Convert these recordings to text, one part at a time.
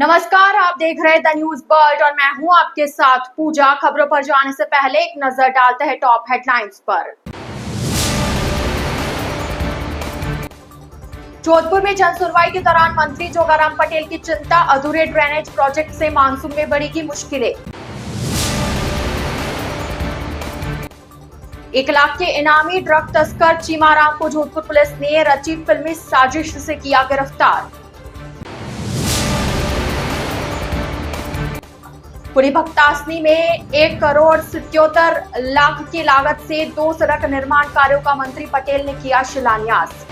नमस्कार, आप देख रहे हैं द न्यूज वर्ल्ड और मैं हूं आपके साथ पूजा। खबरों पर जाने से पहले एक नजर डालते हैं टॉप हेडलाइंस पर। जोधपुर में जन सुनवाई के दौरान मंत्री जोगाराम पटेल की चिंता, अधूरे ड्रेनेज प्रोजेक्ट से मानसून में बढ़ेगी मुश्किलें। 1 लाख के इनामी ड्रग तस्कर चीमाराम को जोधपुर पुलिस ने रची फिल्मी साजिश से किया गिरफ्तार। पुरी भक्तासनी में 1,77,00,000 की लागत से 2 सड़क निर्माण कार्यों का मंत्री पटेल ने किया शिलान्यास।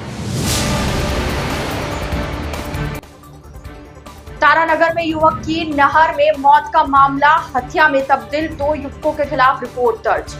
तारानगर में युवक की नहर में मौत का मामला हत्या में तब्दील, 2 युवकों के खिलाफ रिपोर्ट दर्ज।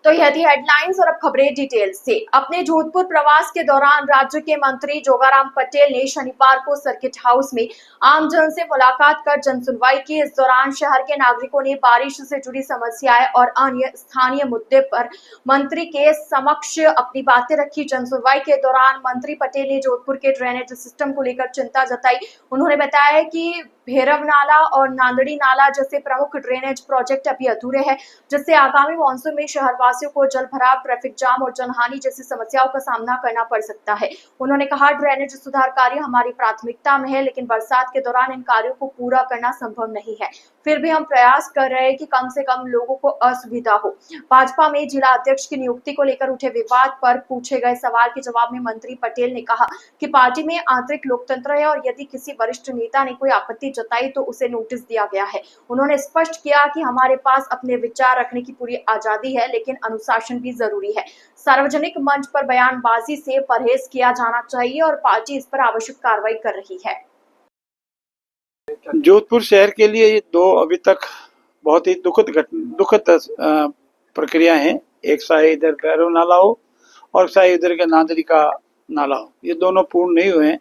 तो यह थी हेडलाइंस और अब खबरें डिटेल से। अपने जोधपुर प्रवास के दौरान राज्य के मंत्री जोगाराम पटेल ने शनिवार को सर्किट हाउस में आमजन से मुलाकात कर जन सुनवाई की। इस दौरान शहर के नागरिकों ने बारिश से जुड़ी समस्याएं और अन्य स्थानीय मुद्दे पर मंत्री के समक्ष अपनी बातें रखी। जन सुनवाई के दौरान मंत्री पटेल ने जोधपुर के ड्रेनेज सिस्टम को लेकर चिंता जताई। उन्होंने बताया कि भैरव नाला और नांदड़ी नाला जैसे प्रमुख ड्रेनेज प्रोजेक्ट अभी अधूरे हैं, जिससे आगामी मानसून में शहरवासियों को जल भराव, ट्रैफिक जाम और जनहानि जैसी समस्याओं का सामना करना पड़ सकता है। उन्होंने कहा, ड्रेनेज सुधार कार्य हमारी प्राथमिकता में है, लेकिन बरसात के दौरान इन कार्यों को पूरा करना संभव नहीं है। फिर भी हम प्रयास कर रहे हैं कि कम से कम लोगों को असुविधा हो। भाजपा में जिला अध्यक्ष की नियुक्ति को लेकर उठे विवाद पर पूछे गए सवाल के जवाब में मंत्री पटेल ने कहा कि पार्टी में आंतरिक लोकतंत्र है और यदि किसी वरिष्ठ नेता ने कोई आपत्ति जताई तो उसे नोटिस दिया गया है। उन्होंने स्पष्ट किया कि हमारे पास अपने विचार रखने की पूरी आजादी है, लेकिन अनुशासन भी जरूरी है। सार्वजनिक मंच पर बयानबाजी से परहेज किया जाना चाहिए और पार्टी इस पर आवश्यक कार्रवाई कर रही है। जोधपुर शहर के लिए ये 2 अभी तक बहुत ही दुखद प्रक्रिया है। एक शायद इधर भैरव नाला हो और शायद इधर के नांदड़ी का नाला हो, ये दोनों पूर्ण नहीं हुए हैं।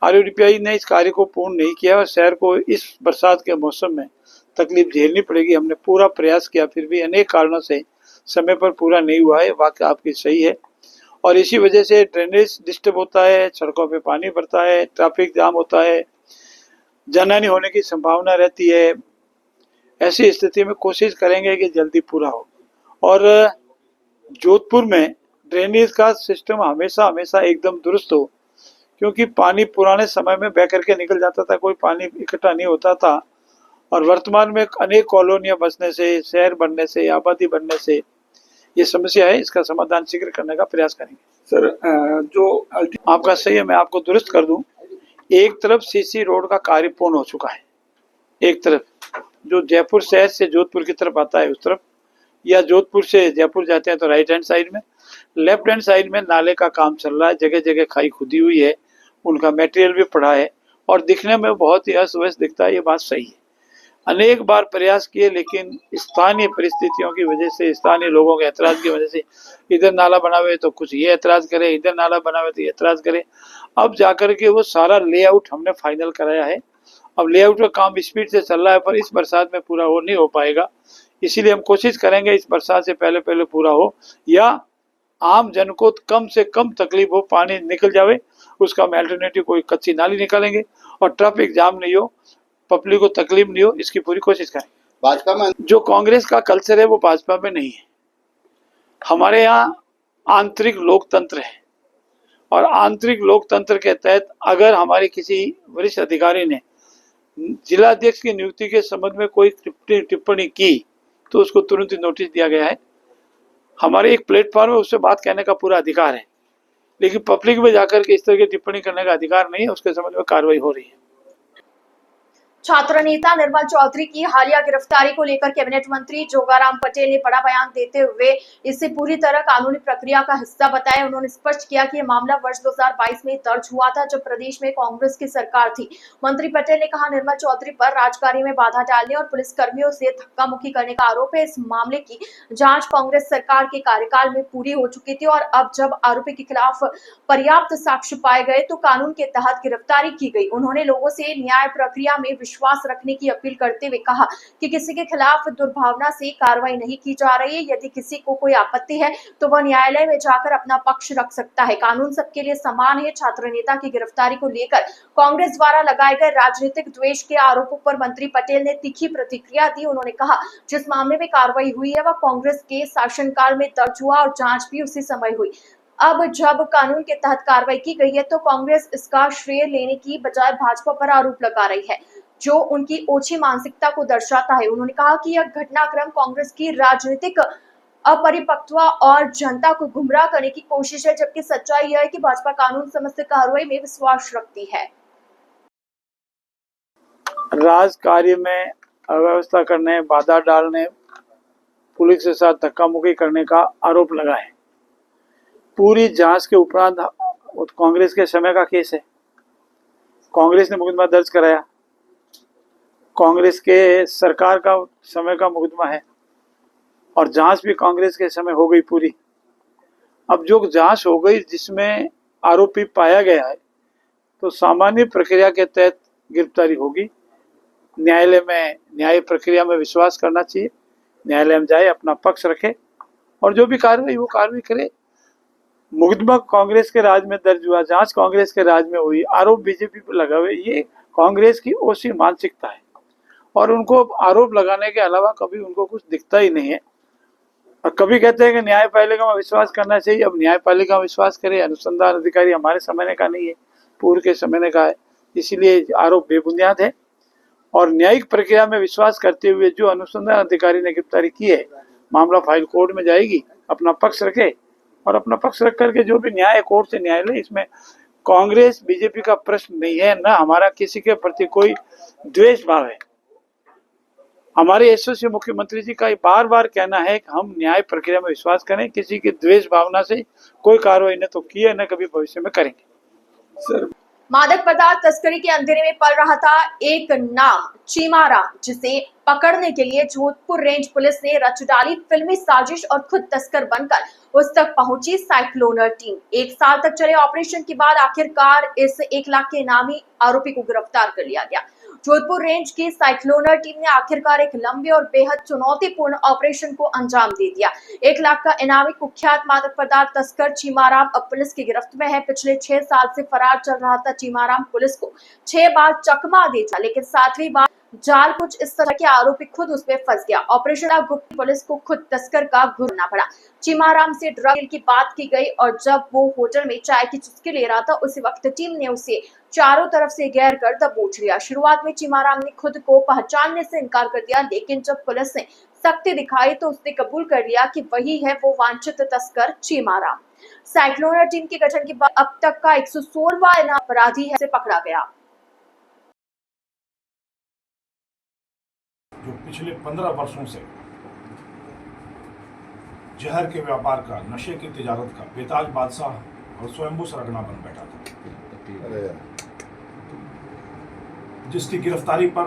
RUDPI ने इस कार्य को पूर्ण नहीं किया और शहर को इस बरसात के मौसम में तकलीफ झेलनी पड़ेगी। हमने पूरा प्रयास किया, फिर भी अनेक कारणों से समय पर पूरा नहीं हुआ है। वाकई आपकी सही है और इसी वजह से ड्रेनेज डिस्टर्ब होता है, सड़कों पे पानी भरता है, ट्रैफिक जाम होता है, जनहानि होने की संभावना रहती है। ऐसी स्थिति में कोशिश करेंगे कि जल्दी पूरा हो और जोधपुर में ड्रेनेज का सिस्टम हमेशा एकदम दुरुस्त हो, क्योंकि पानी पुराने समय में बह करके निकल जाता था, कोई पानी इकट्ठा नहीं होता था। और वर्तमान में अनेक कॉलोनियां बसने से, शहर बनने से, आबादी बनने से ये समस्या है। इसका समाधान शीघ्र करने का प्रयास करेंगे। सर, जो आपका सही है, मैं आपको दुरुस्त कर दूं। एक तरफ CC रोड का कार्य पूर्ण हो चुका है, एक तरफ जो जयपुर शहर से जोधपुर की तरफ आता है उस तरफ, या जोधपुर से जयपुर जाते हैं तो राइट हैंड साइड में, लेफ्ट हैंड साइड में नाले का काम चल रहा है। जगह जगह खाई खुदी हुई है, उनका मटेरियल भी पड़ा है और दिखने में बहुत ही अस्त व्यस्त दिखता है। ये बात सही है। अनेक बार प्रयास किए, लेकिन स्थानीय परिस्थितियों की वजह से, स्थानीय लोगों के ऐतराज की वजह से, इधर नाला बनावे तो कुछ ये ऐतराज करे, इधर नाला बनावे तो ये ऐतराज करे। अब जाकर के वो सारा लेआउट हमने फाइनल कराया है। अब लेआउट का काम स्पीड से चल रहा है, पर इस बरसात में पूरा हो नहीं हो पाएगा। इसीलिए हम कोशिश करेंगे इस बरसात से पहले पूरा हो, या आम जन को कम से कम तकलीफ हो, पानी निकल जावे, उसका हम अल्टरनेटिव कोई कच्ची नाली निकालेंगे और ट्रैफिक जाम नहीं हो, पब्लिक को तकलीफ नहीं हो, इसकी पूरी कोशिश करें। भाजपा में जो कांग्रेस का कल्चर है वो भाजपा में नहीं है। हमारे यहाँ आंतरिक लोकतंत्र है और आंतरिक लोकतंत्र के तहत अगर हमारे किसी वरिष्ठ अधिकारी ने जिला अध्यक्ष की नियुक्ति के संबंध में कोई टिप्पणी की तो उसको तुरंत ही नोटिस दिया गया है। हमारे एक प्लेटफॉर्म है, उससे बात कहने का पूरा अधिकार है, लेकिन पब्लिक में जाकर के इस तरह की टिप्पणी करने का अधिकार नहीं है। उसके संबंध में कार्रवाई हो रही है। छात्र नेता निर्मल चौधरी की हालिया गिरफ्तारी को लेकर कैबिनेट मंत्री जोगाराम पटेल ने बड़ा बयान देते हुए इसे पूरी तरह कानूनी प्रक्रिया का हिस्सा बताया। उन्होंने स्पष्ट किया कि यह मामला वर्ष 2022 में दर्ज हुआ था, जब प्रदेश में कांग्रेस की सरकार थी। मंत्री पटेल ने कहा, निर्मल चौधरी पर राजकार्य में बाधा डालने और पुलिस कर्मियों से धक्का मुक्की करने का आरोप है। इस मामले की जाँच कांग्रेस सरकार के कार्यकाल में पूरी हो चुकी थी और अब जब आरोपी के खिलाफ पर्याप्त साक्ष्य पाए गए तो कानून के तहत गिरफ्तारी की गई। उन्होंने लोगों से न्याय प्रक्रिया में विश्वास रखने की अपील करते हुए कहा कि किसी के खिलाफ दुर्भावना से कार्रवाई नहीं की जा रही है। यदि किसी को कोई आपत्ति है तो वह न्यायालय में जाकर अपना पक्ष रख सकता है। कानून सबके लिए समान है। छात्र नेता की गिरफ्तारी को लेकर कांग्रेस द्वारा लगाए गए राजनीतिक द्वेष के आरोपों पर मंत्री पटेल ने तीखी प्रतिक्रिया दी। उन्होंने कहा जिस मामले में कार्रवाई हुई है वह कांग्रेस के शासनकाल में दर्ज हुआ और जांच भी उसी समय हुई। अब जब कानून के तहत कार्रवाई की गई है तो कांग्रेस इसका श्रेय लेने की बजाय भाजपा पर आरोप लगा रही है, जो उनकी ओछी मानसिकता को दर्शाता है। उन्होंने कहा कि यह घटनाक्रम कांग्रेस की राजनीतिक अपरिपक्वता और जनता को गुमराह करने की कोशिश है, जबकि सच्चाई यह है कि भाजपा कानून समस्त कार्रवाई में विश्वास रखती है। राज कार्य में अव्यवस्था करने, बाधा डालने, पुलिस के साथ धक्का मुक्की करने का आरोप लगा है। पूरी जांच के उपरांत कांग्रेस के समय का केस है। कांग्रेस ने मुकदमा दर्ज कराया, कांग्रेस के सरकार का समय का मुकदमा है और जांच भी कांग्रेस के समय हो गई पूरी। अब जो जांच हो गई जिसमें आरोपी पाया गया है तो सामान्य प्रक्रिया के तहत गिरफ्तारी होगी। न्यायालय में न्याय प्रक्रिया में विश्वास करना चाहिए। न्यायालय में जाए, अपना पक्ष रखे और जो भी कार्रवाई वो कार्रवाई करे। मुकदमा कांग्रेस के राज में दर्ज हुआ, जांच कांग्रेस के राज में हुई, आरोप बीजेपी पर लगा हुए, ये कांग्रेस की ओसी मानसिकता है और उनको आरोप लगाने के अलावा कभी उनको कुछ दिखता ही नहीं है। और कभी कहते हैं कि न्यायपालिका में विश्वास करना चाहिए। अब न्यायपालिका में विश्वास करे, अनुसंधान अधिकारी हमारे समय का नहीं है, पूर्व के समय का है, इसीलिए आरोप बेबुनियाद है। और न्यायिक प्रक्रिया में विश्वास करते हुए जो अनुसंधान अधिकारी ने गिरफ्तारी की है, मामला फाइल कोर्ट में जाएगी, अपना पक्ष रखे और अपना पक्ष रख करके जो भी न्याय कोर्ट से न्याय ले। इसमें कांग्रेस बीजेपी का प्रश्न नहीं है, ना हमारा किसी के प्रति कोई द्वेष भाव है। हमारे यशस्वी मुख्यमंत्री जी का बार बार कहना है कि हम न्याय प्रक्रिया में विश्वास करें, किसी की द्वेष भावना से कोई कार्रवाई न तो की है न कभी भविष्य में करेंगे। सर, मादक पदार्थ तस्करी के अंधेरे में पल रहा था एक नाम चीमाराम, जिसे पकड़ने के लिए जोधपुर रेंज पुलिस ने रच डाली फिल्मी साजिश और खुद तस्कर बनकर उस तक पहुंची साइक्लोनर टीम। 1 साल तक चले ऑपरेशन के बाद आखिरकार इस 1 लाख के इनामी आरोपी को गिरफ्तार कर लिया गया। जोधपुर रेंज की साइक्लोनर टीम ने आखिरकार एक लंबे और बेहद चुनौतीपूर्ण ऑपरेशन को अंजाम दे दिया। 1 लाख का इनामी कुख्यात मादक पदार्थ तस्कर चीमाराम अब पुलिस की गिरफ्त में है। पिछले 6 साल से फरार चल रहा था चीमाराम पुलिस को 6 बार चकमा दे था, लेकिन 7वीं बार जाल कुछ इस तरह के आरोपी खुद उसमें फंस गया। ऑपरेशन गुप्त पुलिस को खुद तस्कर का घूरना पड़ा। चीमाराम से ड्रग डील की बात की गई और जब वो होटल में चाय की चुस्की ले रहा था उसी वक्त टीम ने उसे चारों तरफ से घेर कर दबोच लिया। शुरुआत में चीमाराम ने खुद को पहचानने से इनकार कर दिया, लेकिन जब पुलिस ने सख्ती दिखाई तो उसने कबूल कर लिया कि वही है वो वांछित तस्कर चीमाराम। साइक्लोनर टीम के गठन के बाद अब तक का 116वां अपराधी है पकड़ा गया। जो पिछले 15 वर्षों से जहर के व्यापार का, नशे की तिजारत का बेताज बादशाह और स्वयंभू सरगना बन बैठा था, जिसकी गिरफ्तारी पर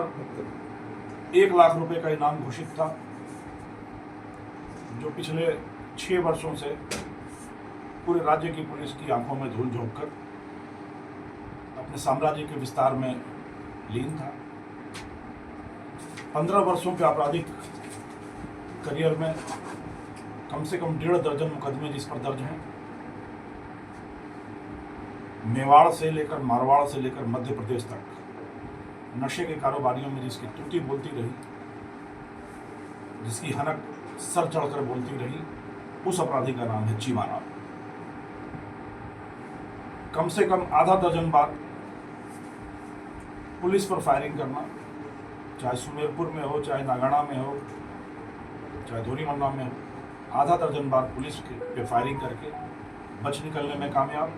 1 लाख रुपए का इनाम घोषित था, जो पिछले 6 वर्षों से पूरे राज्य की पुलिस की आंखों में धूल झोंक कर अपने साम्राज्य के विस्तार में लीन था। 15 वर्षों के आपराधिक करियर में कम से कम 1.5 दर्जन मुकदमे जिस पर दर्ज हैं। मेवाड़ से लेकर मारवाड़ से लेकर मध्य प्रदेश तक नशे के कारोबारियों में जिसकी त्रुटि बोलती रही, जिसकी हनक सर चढ़कर बोलती रही, उस अपराधी का नाम है चीमाराम। कम से कम आधा दर्जन बार पुलिस पर फायरिंग करना, चाहे सुमेरपुर में हो, चाहे नागाना में हो, चाहे धोरीमन्ना में हो, आधा दर्जन बार पुलिस पे फायरिंग करके बच निकलने में कामयाब।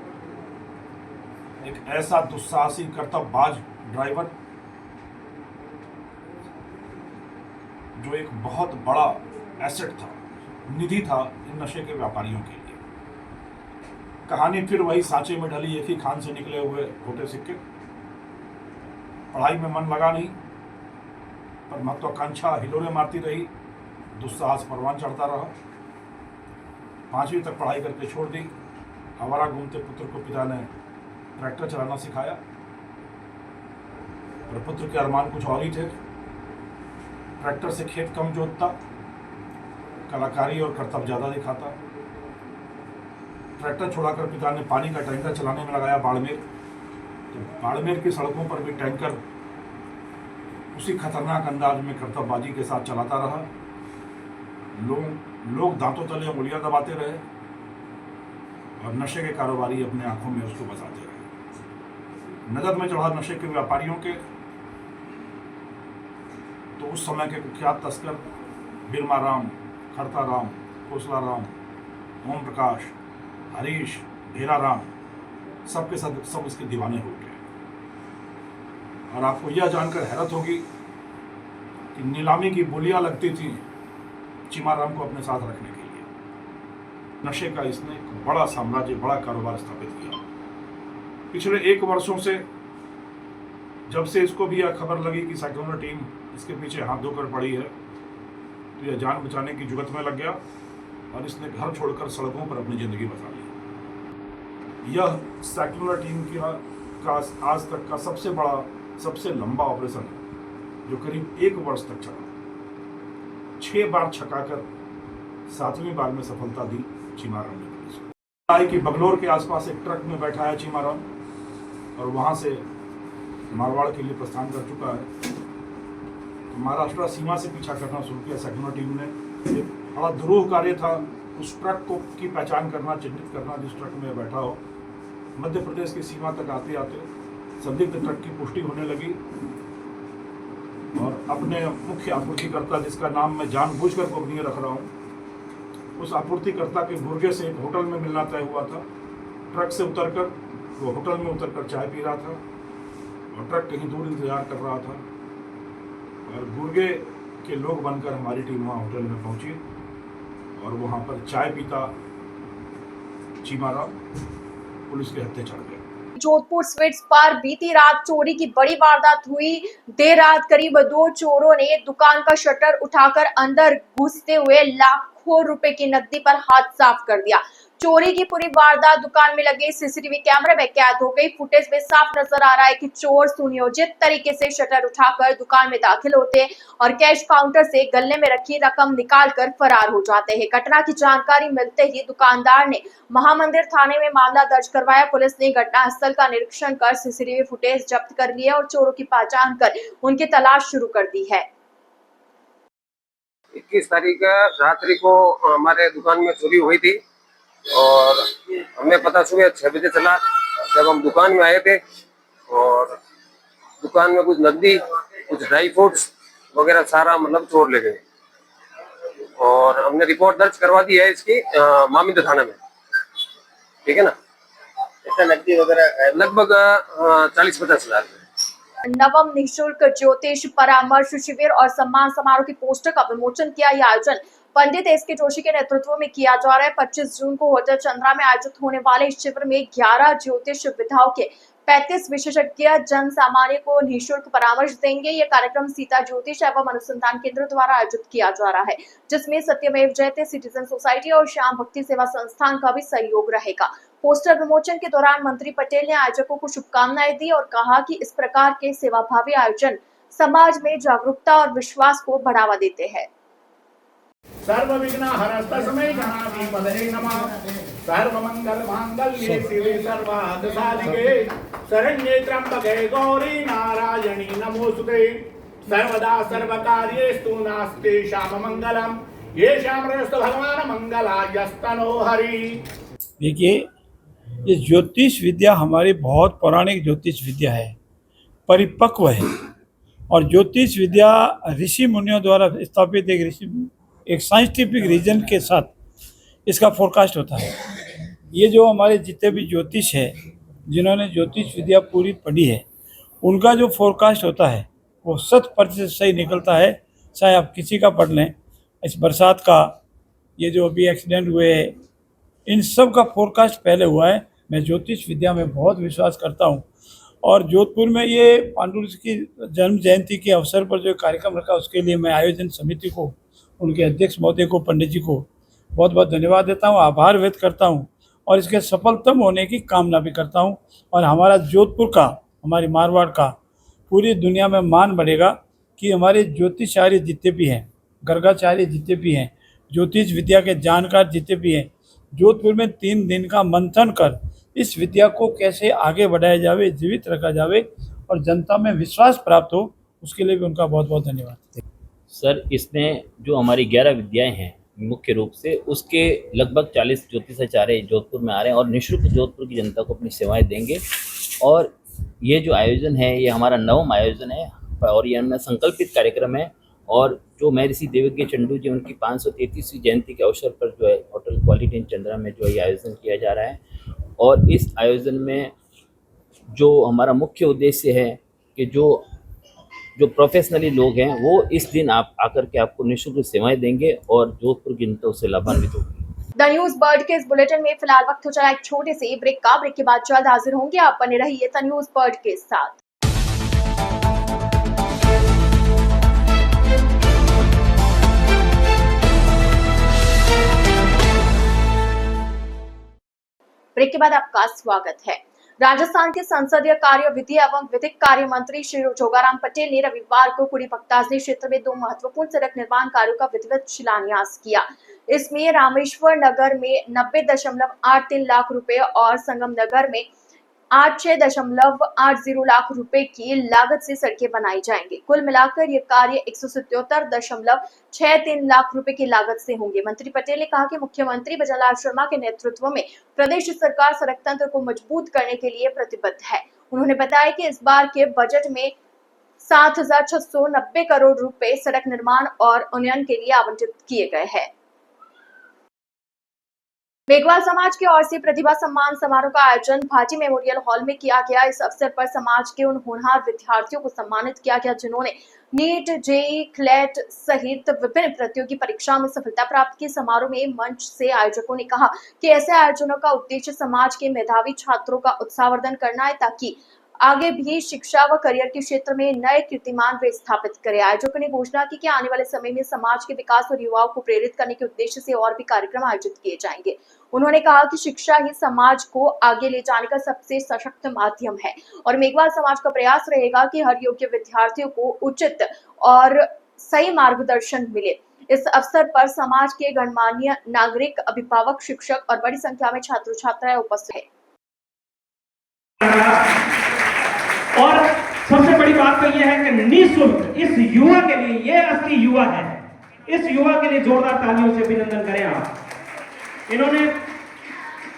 एक ऐसा दुस्साहसी कर्तव्यबाज ड्राइवर जो एक बहुत बड़ा एसेट था, निधि था इन नशे के व्यापारियों के लिए। कहानी फिर वही सांचे में ढली, एक ही खान से निकले हुए खोटे सिक्के। पढ़ाई में मन लगा नहीं, पर महत्वाकांक्षा हिलोरे मारती रही, दुस्साहस परवान चढ़ता रहा। 5वीं तक पढ़ाई करके छोड़ दी। आवारा घूमते पुत्र को पिता ने ट्रैक्टर चलाना सिखाया। और पुत्र के अरमान कुछ और ही थे। ट्रैक्टर से खेत कम जोतता, कलाकारी और कर्तव्य ज़्यादा दिखाता। ट्रैक्टर छोड़ाकर पिता ने पानी का टैंकर चलाने में लगाया बाड़मेर। तो बाड़मेर की सड़कों पर भी टैंकर उसी खतरनाक अंदाज में कर्तव्यबाजी के साथ चलाता रहा। लोग दांतों तले उंगलियां दबाते रहे और नशे के कारोबारी अपने आंखों में उसको बसाते रहे। नजर में चढ़ा नशे के व्यापारियों के तो उस समय के कुख्यात तस्कर बिरमा राम, खड़ता राम, खोसला राम, ओम प्रकाश, हरीश, ढेरा राम सब इसके दीवाने हो गए। और आपको यह जानकर हैरत होगी कि नीलामी की बोलियां लगती थी चीमाराम को अपने साथ रखने के लिए। नशे का इसने एक बड़ा साम्राज्य, बड़ा कारोबार स्थापित किया। पिछले 1 वर्षों से जब से इसको भी यह खबर लगी कि सेक्युलर टीम इसके पीछे हाथ धोकर पड़ी है, तो यह जान बचाने की जुगत में लग गया और इसने घर छोड़कर सड़कों पर अपनी जिंदगी बसा ली। यह सेक्युलर टीम का आज तक का सबसे बड़ा, सबसे लंबा ऑपरेशन है, जो करीब 1 वर्ष तक चला। 6 बार छकाकर 7वीं बार में सफलता दी चीमाराम ने पुलिस को। आई कि बगलोर के आसपास एक ट्रक में बैठा है चीमाराम और वहां से मारवाड़ के लिए प्रस्थान कर चुका है। तो महाराष्ट्र सीमा से पीछा करना शुरू किया सेक्युलर टीम ने। एक बड़ा दुरूह कार्य था उस ट्रक को की पहचान करना, चिन्हित करना जिस ट्रक में बैठा हो। मध्य प्रदेश की सीमा तक आते आते संदिग्ध ट्रक की पुष्टि होने लगी और अपने मुख्य आपूर्तिकर्ता, जिसका नाम मैं जानबूझकर गोपनीय रख रहा हूँ, उस आपूर्तिकर्ता के गुर्गे से एक होटल में मिलना तय हुआ था। ट्रक से उतरकर वो होटल में उतरकर चाय पी रहा था और ट्रक कहीं दूर इंतजार कर रहा था और गुर्गे के लोग बनकर हमारी टीम वहाँ होटल में पहुंची और वहाँ पर चाय पीता चीमाराम पुलिस के हत्थे चढ़ गया। जोधपुर स्वीट्स पर बीती रात चोरी की बड़ी वारदात हुई। देर रात करीब 2 चोरों ने दुकान का शटर उठाकर अंदर घुसते हुए लाखों रुपए की नकदी पर हाथ साफ कर दिया। चोरी की पूरी वारदात दुकान में लगे सीसीटीवी कैमरे में कैद हो गई। फुटेज में साफ नजर आ रहा है कि चोर सुनियोजित तरीके से शटर उठाकर दुकान में दाखिल होते और कैश काउंटर से गल्ले में रखी रकम निकालकर फरार हो जाते हैं। घटना की जानकारी मिलते ही दुकानदार ने महामंदिर थाने में मामला दर्ज करवाया। पुलिस ने घटनास्थल का निरीक्षण कर सीसीटीवी फुटेज जब्त कर लिया और चोरों की पहचान कर उनकी तलाश शुरू कर दी है। 21 तारीख रात्रि को हमारे दुकान में चोरी हुई थी और हमें पता सुबह 6 बजे चला। जब हम दुकान में आए थे और दुकान में कुछ नकदी, कुछ ड्राई फ्रूट्स वगैरह सारा मतलब चोर ले गए और हमने रिपोर्ट दर्ज करवा दी है इसकी मामिंद थाना में। ठीक है ना। इतना नकदी वगैरह लगभग 40-50 हजार। नवम निःशुल्क ज्योतिष परामर्श शिविर और सम्मान समारोह की पोस्टर का विमोचन किया। यह आयोजन पंडित एसके जोशी के नेतृत्व में किया जा रहा है। 25 जून को होटल चंद्रा में आयोजित होने वाले इस शिविर में 11 ज्योतिष विधाओं के 35 विशेषज्ञ जन सामान्य को निःशुल्क परामर्श देंगे। यह कार्यक्रम सीता ज्योतिष एवं अनुसंधान केंद्र द्वारा आयोजित किया जा रहा है, जिसमें सत्यमेव जयते सिटीजन सोसाइटी और श्याम भक्ति सेवा संस्थान का भी सहयोग रहेगा। पोस्टर विमोचन के दौरान मंत्री पटेल ने आयोजकों को शुभकामनाएं दी और कहा कि इस प्रकार के सेवाभावी आयोजन समाज में जागरूकता और विश्वास को बढ़ावा देते हैं। सर्व विघ्न हरस्तस्मै गणाधिपतये नमः। सर्व मंगल मांगल्ये शिवे सर्वार्थ साधिके शरण्ये त्र्यंबके गौरी नारायणी नमोस्तुते। सर्वदा सर्वकार्येषु नास्ति श्याममंगलम् येषां हृदयस्थो भगवान् मंगलायस्तनो हरि। देखिए, ये ज्योतिष विद्या हमारी बहुत पौराणिक ज्योतिष विद्या है, परिपक्व है और ज्योतिष विद्या ऋषि मुनियों द्वारा स्थापित एक साइंटिफिक रीजन के साथ इसका फोरकास्ट होता है। ये जो हमारे जितने भी ज्योतिष है, जिन्होंने ज्योतिष विद्या पूरी पढ़ी है, उनका जो फोरकास्ट होता है वो 100% सही निकलता है। चाहे आप किसी का पढ़ लें, इस बरसात का, ये जो अभी एक्सीडेंट हुए, इन सब का फोरकास्ट पहले हुआ है। मैं ज्योतिष विद्या में बहुत विश्वास करता हूँ और जोधपुर में ये पांडुरंग की जन्म जयंती के अवसर पर जो कार्यक्रम रखा, उसके लिए मैं आयोजन समिति को, उनके अध्यक्ष महोदय को, पंडित जी को बहुत बहुत धन्यवाद देता हूँ, आभार व्यक्त करता हूँ और इसके सफलतम होने की कामना भी करता हूँ। और हमारा जोधपुर का, हमारी मारवाड़ का पूरी दुनिया में मान बढ़ेगा कि हमारे ज्योतिषाचार्य जितने भी हैं, गर्गाचार्य जितने भी हैं, ज्योतिष विद्या के जानकार जितने भी हैं, जोधपुर में 3 दिन का मंथन कर इस विद्या को कैसे आगे बढ़ाया जावे, जीवित रखा जावे और जनता में विश्वास प्राप्त हो, उसके लिए भी उनका बहुत बहुत धन्यवाद। सर, इसमें जो हमारी 11 विद्याएं हैं मुख्य रूप से, उसके लगभग 40 ज्योतिषाचार्य जोधपुर में आ रहे हैं और निःशुल्क जोधपुर की जनता को अपनी सेवाएं देंगे। और ये जो आयोजन है ये हमारा 9वां आयोजन है और ये हमारा संकल्पित कार्यक्रम है। और जो महर्षि देवज्ञ चंडू जी उनकी 533वीं जयंती के अवसर पर जो है होटल क्वालिटी इन चंद्रा में जो ये आयोजन किया जा रहा है। और इस आयोजन में जो हमारा मुख्य उद्देश्य है कि जो प्रोफेशनली लोग हैं वो इस दिन आप आकर के आपको निःशुल्क सेवाएं देंगे और जोधपुर की जनता उससे लाभान्वित होगी। द न्यूज बर्ड के इस बुलेटिन में फिलहाल वक्त हो चला एक छोटे से ब्रेक का। ब्रेक के बाद जल्द हाजिर होंगे। आप बने रहिए द न्यूज बर्ड के साथ। ब्रेक के बाद आपका स्वागत है। राजस्थान के संसदीय कार्य, विधि एवं विधिक कार्य मंत्री श्री जोगाराम पटेल ने रविवार को कुड़ी पकताजनी क्षेत्र में 2 महत्वपूर्ण सड़क निर्माण कार्यों का विधिवत शिलान्यास किया। इसमें रामेश्वर नगर में 90.83 लाख रुपए और संगम नगर में 86.80 लाख रुपए की लागत से सड़कें बनाई जाएंगी। कुल मिलाकर ये कार्य 177.63 लाख रुपए की लागत से होंगे। मंत्री पटेल ने कहा कि मुख्यमंत्री भजनलाल शर्मा के नेतृत्व में प्रदेश सरकार सड़क तंत्र को मजबूत करने के लिए प्रतिबद्ध है। उन्होंने बताया कि इस बार के बजट में 7,690 करोड़ रुपए सड़क निर्माण और उन्नयन के लिए आवंटित किए गए हैं। मेघवाल समाज की ओर से प्रतिभा सम्मान समारोह का आयोजन भाटी मेमोरियल हॉल में किया गया। इस अवसर पर समाज के उन होनहार विद्यार्थियों को सम्मानित किया गया जिन्होंने नीट, जेईई, क्लेट सहित विभिन्न प्रतियोगी परीक्षा में सफलता प्राप्त की। समारोह में मंच से आयोजकों ने कहा कि ऐसे आयोजनों का उद्देश्य समाज के मेधावी छात्रों का उत्साहवर्धन करना है ताकि आगे भी शिक्षा व करियर के क्षेत्र में नए कीर्तिमान वे स्थापित करें। आयोजकों ने घोषणा की कि आने वाले समय में समाज के विकास और युवाओं को प्रेरित करने के उद्देश्य से और भी कार्यक्रम आयोजित किए जाएंगे। उन्होंने कहा कि शिक्षा ही समाज को आगे ले जाने का सबसे सशक्त माध्यम है और मेघवाल समाज का प्रयास रहेगा कि हर योग्य विद्यार्थियों को उचित और सही मार्गदर्शन मिले। इस अवसर पर समाज के गणमान्य नागरिक, अभिभावक, शिक्षक और बड़ी संख्या में छात्र छात्राएं उपस्थित हैं। और सबसे बड़ी बात तो यह है कि निःशुल्क इस युवा के लिए, ये असली युवा है, इस युवा के लिए जोरदार तालियों से अभिनंदन करें आप। इन्होंने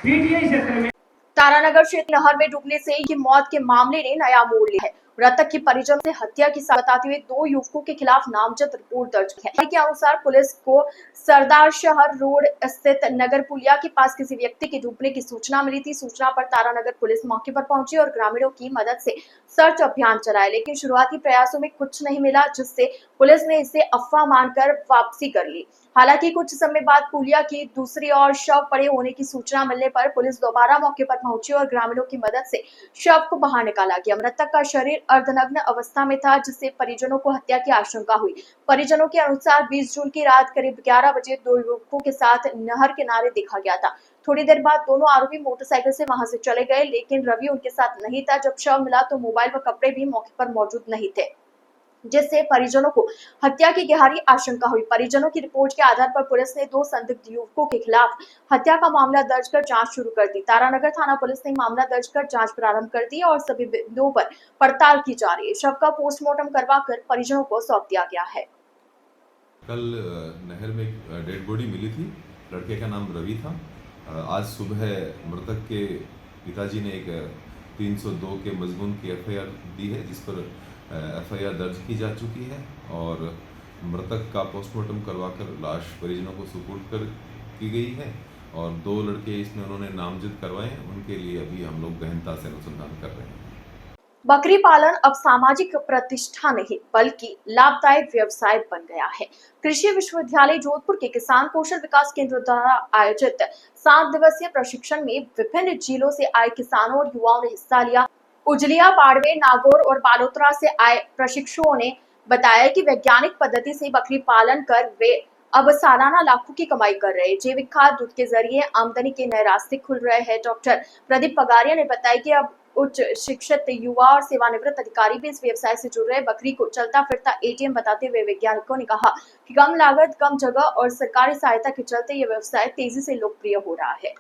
पीटीआई क्षेत्र में तारानगर क्षेत्र नहर में डूबने से की मौत के मामले ने नया मोड़ लिया है। मृतक के परिजन से हत्या की साजिश बताते हुए 2 युवकों के खिलाफ नामजद रिपोर्ट दर्ज की है। के अनुसार पुलिस को सरदार शहर रोड स्थित नगर पुलिया के पास किसी व्यक्ति के डूबने की सूचना मिली थी। सूचना पर तारानगर पुलिस मौके पर पहुंची और ग्रामीणों की मदद से सर्च अभियान चलाया, लेकिन शुरुआती प्रयासों में कुछ नहीं मिला, जिससे पुलिस ने इसे अफवाह मानकर वापसी कर ली। हालांकि कुछ समय बाद पुलिया की दूसरी ओर शव पड़े होने की सूचना मिलने पर पुलिस दोबारा मौके पर पहुंची और ग्रामीणों की मदद से शव को बाहर निकाला गया। मृतक का शरीर अर्धनग्न अवस्था में था, जिससे परिजनों को हत्या की आशंका हुई। परिजनों के अनुसार 20 जून की रात करीब 11 बजे 2 युवकों के साथ नहर किनारे देखा गया था। थोड़ी देर बाद दोनों आरोपी मोटरसाइकिल से वहां से चले गए, लेकिन रवि उनके साथ नहीं था। जब शव मिला तो मोबाइल व कपड़े भी मौके पर मौजूद नहीं थे, जिससे परिजनों को हत्या की गहरी आशंका हुई। परिजनों की रिपोर्ट के आधार पर पुलिस ने 2 संदिग्ध युवकों के खिलाफ हत्या का मामला दर्ज कर जांच शुरू कर दी। तारानगर थाना पुलिस ने मामला दर्ज कर जांच प्रारंभ कर दी और सभी बिंदुओं पर पड़ताल की जा रही है। शव का पोस्टमार्टम करवाकर परिजनों को सौंप दिया गया है। कल नहर में एक डेड बॉडी मिली थी, लड़के का नाम रवि था। आज सुबह मृतक के पिताजी ने एक 302 के मजमून की एफआईआर दी है, जिस पर एफआईआर दर्ज की जा चुकी है और मृतक का पोस्टमार्टम करवाकर लाश परिजनों को सुपुर्द कर की गई है और 2 लड़के इसमें उन्होंने नामजद करवाए हैं, उनके लिए अभी हम लोग गहनता से अनुसंधान कर रहे हैं। बकरी पालन अब सामाजिक प्रतिष्ठा नहीं बल्कि लाभदायक व्यवसाय बन गया है। कृषि विश्वविद्यालय जोधपुर के किसान कौशल विकास केंद्र द्वारा आयोजित 7 दिवसीय प्रशिक्षण में विभिन्न जिलों से आए किसानों और युवाओं ने हिस्सा लिया। उजलिया, बाड़मेर, नागौर और बालोतरा से आए प्रशिक्षुओं ने बताया कि वैज्ञानिक पद्धति से बकरी पालन कर वे अब सालाना लाखों की कमाई कर रहे हैं। जैविक खाद, दूध के जरिए आमदनी के नए रास्ते खुल रहे हैं। डॉक्टर प्रदीप पगारिया ने बताया कि अब उच्च शिक्षित युवा और सेवानिवृत्त अधिकारी भी इस व्यवसाय से जुड़ रहे। बकरी को चलता फिरता एटीएम बताते हुए वैज्ञानिकों ने कहा कि कम लागत, कम जगह और सरकारी सहायता के चलते ये व्यवसाय तेजी से लोकप्रिय हो रहा है।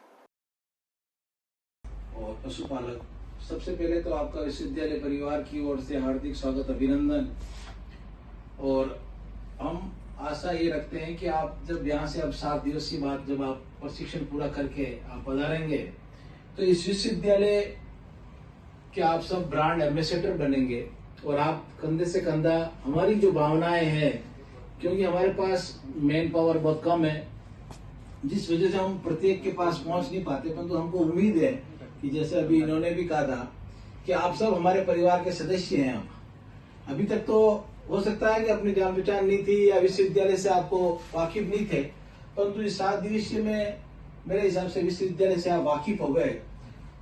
और पशुपालक, सबसे पहले तो आपका विश्वविद्यालय परिवार की ओर से हार्दिक स्वागत, अभिनंदन। और हम आशा ये रखते हैं कि आप जब यहाँ से अब 7 दिवसीय बाद जब आप प्रशिक्षण पूरा करके आप पधारेंगे तो इस विश्वविद्यालय के आप सब ब्रांड एम्बेसडर बनेंगे और आप कंधे से कंधा हमारी जो भावनाएं हैं, क्योंकि हमारे पास मैन पावर बहुत कम है जिस वजह से हम प्रत्येक के पास पहुंच नहीं पाते, परंतु हमको उम्मीद है कि जैसे अभी इन्होंने भी कहा था कि आप सब हमारे परिवार के सदस्य हैं। अभी तक तो हो सकता है कि अपनी जान पहचान नहीं थी या विश्वविद्यालय से आपको वाकिफ नहीं थे, परंतु इस 7 दिवसीय में मेरे हिसाब से विश्वविद्यालय से आप वाकिफ हो गए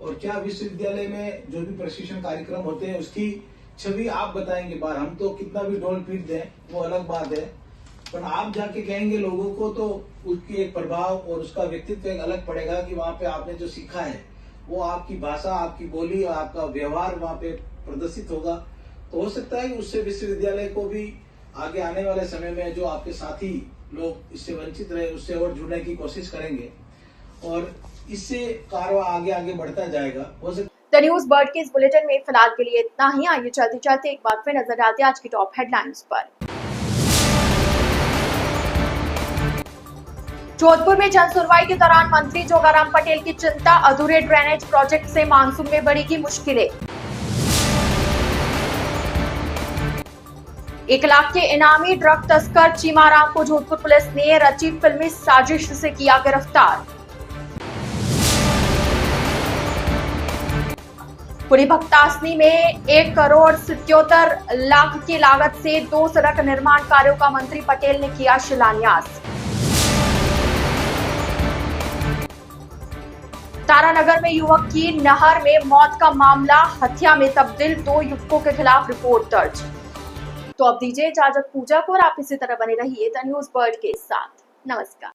और क्या विश्वविद्यालय में जो भी प्रशिक्षण कार्यक्रम होते हैं उसकी छवि आप बताएंगे। बार हम तो कितना भी डोल पीट दें वो अलग बात है, पर आप जाके कहेंगे लोगों को तो उसकी एक प्रभाव और उसका व्यक्तित्व एक अलग पड़ेगा कि वहाँ पे आपने जो सीखा है वो आपकी भाषा, आपकी बोली और आपका व्यवहार वहाँ पे प्रदर्शित होगा। तो हो सकता है कि उससे विश्वविद्यालय को भी आगे आने वाले समय में जो आपके साथी लोग इससे वंचित रहे उससे और जुड़ने की कोशिश करेंगे और इससे कारवा आगे आगे बढ़ता जाएगा। हो सकता द न्यूज बर्ड के इस बुलेटिन में फिलहाल के लिए इतना ही। आइए चलते चलते एक बार फिर नजर डालते हैं आज की टॉप हेडलाइंस पर। जोधपुर में जन सुनवाई के दौरान मंत्री जोगाराम पटेल की चिंता, अधूरे ड्रेनेज प्रोजेक्ट से मानसून में बढ़ेगी मुश्किलें। 1 लाख के इनामी ड्रग तस्कर चीमाराम को जोधपुर पुलिस ने रची फिल्मी साजिश से किया गिरफ्तार। पुरी भक्तासनी में 1,77,00,000 की लागत से 2 सड़क निर्माण कार्यों का मंत्री पटेल ने किया शिलान्यास। तारानगर में युवक की नहर में मौत का मामला हत्या में तब्दील, 2 युवकों के खिलाफ रिपोर्ट दर्ज। तो अब दीजिए इजाजत पूजा को और आप इसी तरह बने रहिए द न्यूज बर्ड के साथ। नमस्कार।